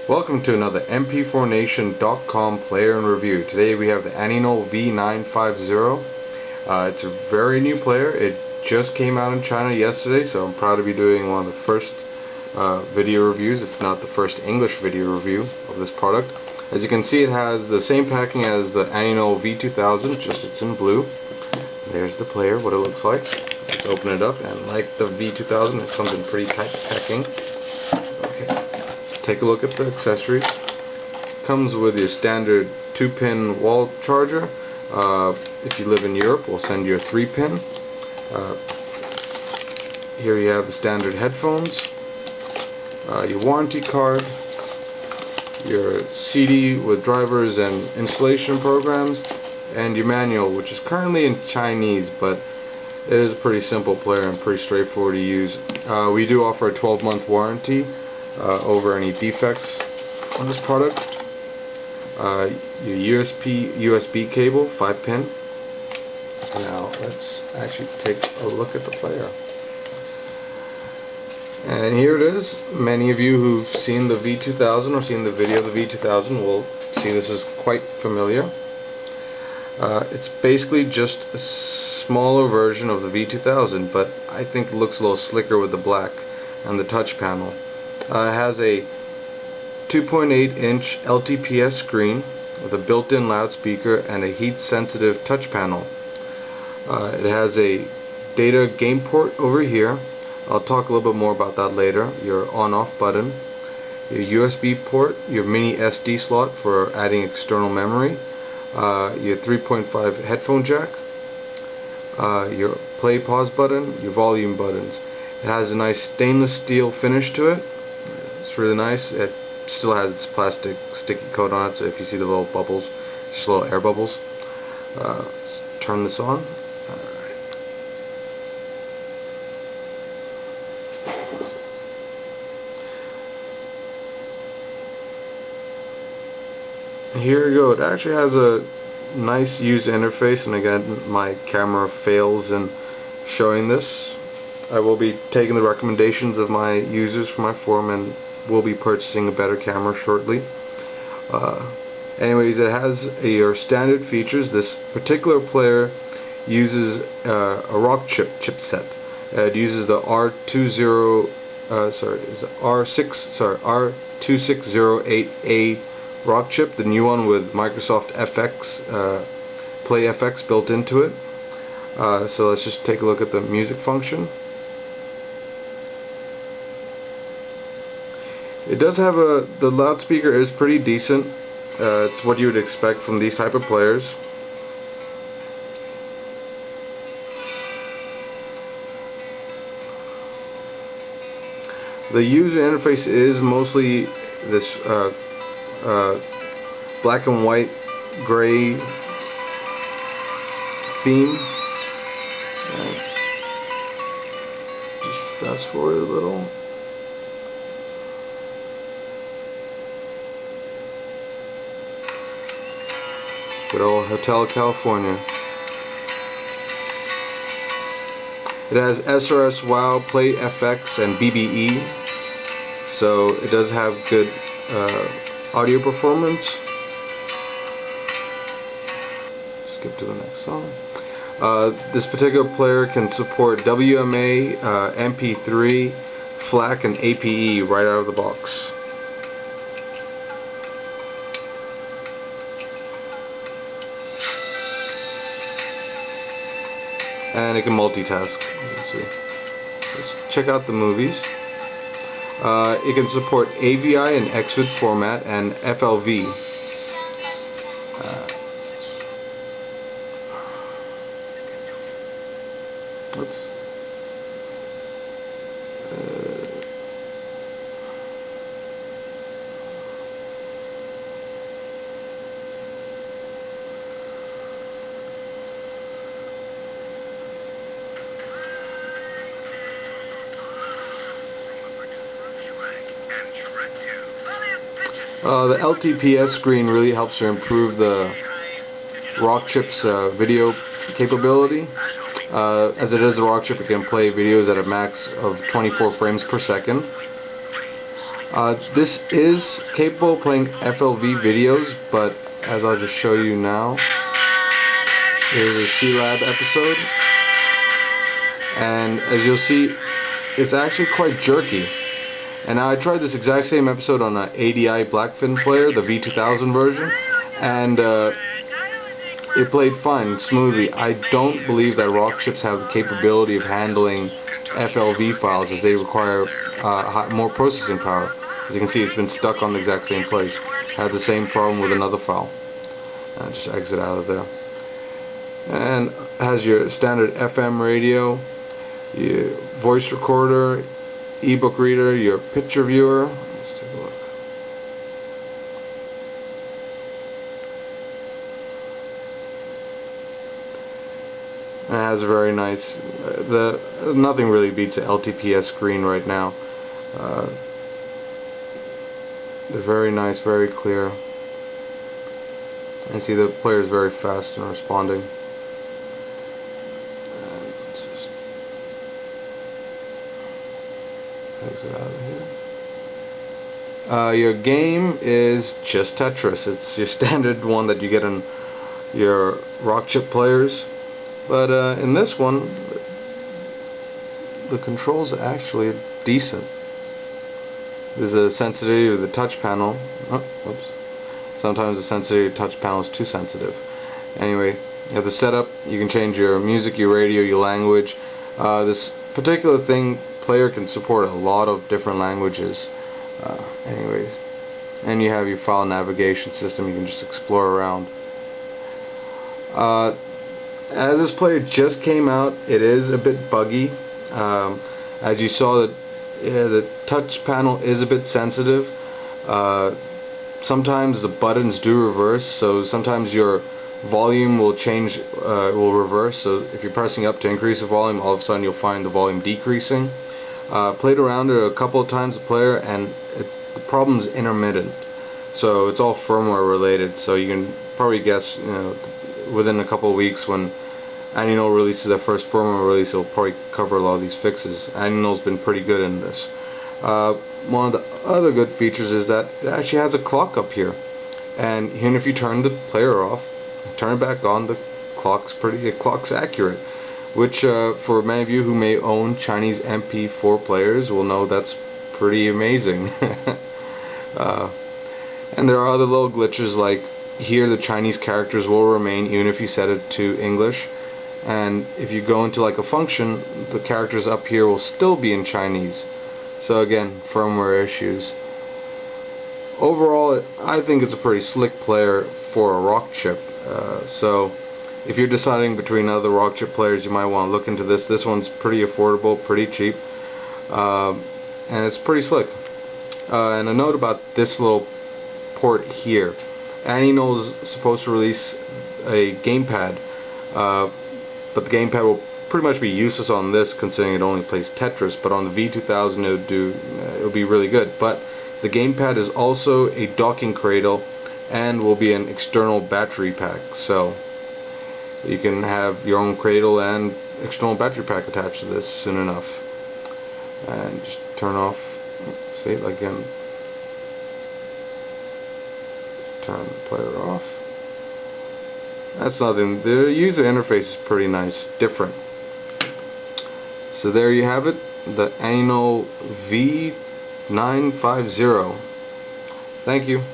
Welcome to another MP4Nation.com player and review. Today we have the Ainol V950. It's a very new player. It just came out in China yesterday, so I'm proud to be doing one of the first video reviews, if not the first English video review of this product. As you can see, it has the same packing as the Ainol V2000, just it's in blue. There's the player, what it looks like. Let's open it up, and like the V2000, it comes in pretty tight packing. Take a look at the accessories. Comes with your standard 2-pin wall charger. If you live in Europe, we'll send you a 3-pin. Here you have the standard headphones, your warranty card, your CD with drivers and installation programs, and your manual, which is currently in Chinese, but it is a pretty simple player and pretty straightforward to use. We do offer a 12-month warranty over any defects on this product. Your USB cable, 5-pin. Now let's actually take a look at the player. And here it is. Many of you who've seen the V2000 or seen the video of the V2000 will see this is quite familiar. It's basically just a smaller version of the V2000, but I think it looks a little slicker with the black and the touch panel. It has a 2.8-inch LTPS screen with a built-in loudspeaker and a heat-sensitive touch panel. It has a data game port over here. I'll talk a little bit more about that later. Your on-off button, your USB port, your mini SD slot for adding external memory, your 3.5 headphone jack, your play pause button, your volume buttons. It has a nice stainless steel finish to it. It's really nice. It still has its plastic sticky coat on it, so if you see the little bubbles, just little air bubbles. Let's turn this on. Alright. Here we go. It actually has a nice user interface, and again, my camera fails in showing this. I will be taking the recommendations of my users for my forum and will be purchasing a better camera shortly. Anyways, it has your standard features. This particular player uses a rock chipset. It uses the R2608A rock chip, the new one with Microsoft FX, Play FX built into it. So let's just take a look at the music function. It does have the loudspeaker is pretty decent. It's what you would expect from these type of players. The user interface is mostly this black and white gray theme. Just fast forward a little. Good old Hotel California. It has SRS WOW, Play FX, and BBE, so it does have good audio performance. Skip to the next song. This particular player can support WMA, MP3, FLAC, and APE right out of the box. And it can multitask. Let's see. Let's check out the movies. It can support AVI and XVID format and FLV. Oops. The LTPS screen really helps to improve the rock chip's video capability. As it is a rock chip, it can play videos at a max of 24 frames per second. This is capable of playing FLV videos, but as I'll just show you now, here's a C-Lab episode, and as you'll see, it's actually quite jerky. And now I tried this exact same episode on an ADI Blackfin player, the V950 version, and it played fine, smoothly. I don't believe that rock chips have the capability of handling FLV files, as they require more processing power. As you can see, it's been stuck on the exact same place. Had the same problem with another file. Just exit out of there. And has your standard FM radio, your voice recorder, ebook reader, your picture viewer. Let's take a look. And it has a very nice, nothing really beats an LTPS screen right now. They're very nice, very clear. And see, the player is very fast in responding. And let's just exit out of here. Your game is just Tetris. It's your standard one that you get in your rock chip players. But in this one, the controls are actually decent. There's a sensitivity of the touch panel. Oh, whoops. Sometimes the sensitivity of the touch panel is too sensitive. Anyway, you have the setup. You can change your music, your radio, your language. This particular player can support a lot of different languages. Anyways, and you have your file navigation system. You can just explore around. As this player just came out, it is a bit buggy. As you saw, the touch panel is a bit sensitive. Sometimes the buttons do reverse, so sometimes your volume will change, will reverse. So if you're pressing up to increase the volume, all of a sudden you'll find the volume decreasing. Played around it a couple of times, the player, and the problem's intermittent. So it's all firmware related. So you can probably guess, within a couple of weeks when Ainol releases their first firmware release, it'll probably cover a lot of these fixes. Ainol's been pretty good in this. One of the other good features is that it actually has a clock up here, and even if you turn the player off, turn it back on, the clock's accurate, which for many of you who may own Chinese MP4 players will know that's pretty amazing. And there are other little glitches, like here the Chinese characters will remain even if you set it to English, and if you go into like a function, the characters up here will still be in Chinese. So again, firmware issues. Overall, I think it's a pretty slick player for a rock chip. So if you're deciding between other rock chip players, you might want to look into this. This one's pretty affordable, pretty cheap, and it's pretty slick. And a note about this little port here. Ainol's supposed to release a gamepad, but the gamepad will pretty much be useless on this, considering it only plays Tetris. But on the V950 it'll be really good. But the gamepad is also a docking cradle and will be an external battery pack, so you can have your own cradle and external battery pack attached to this soon enough. And just turn off, see, again, turn the player off. That's nothing. The user interface is pretty nice, different. So there you have it, the Ainol V950. Thank you.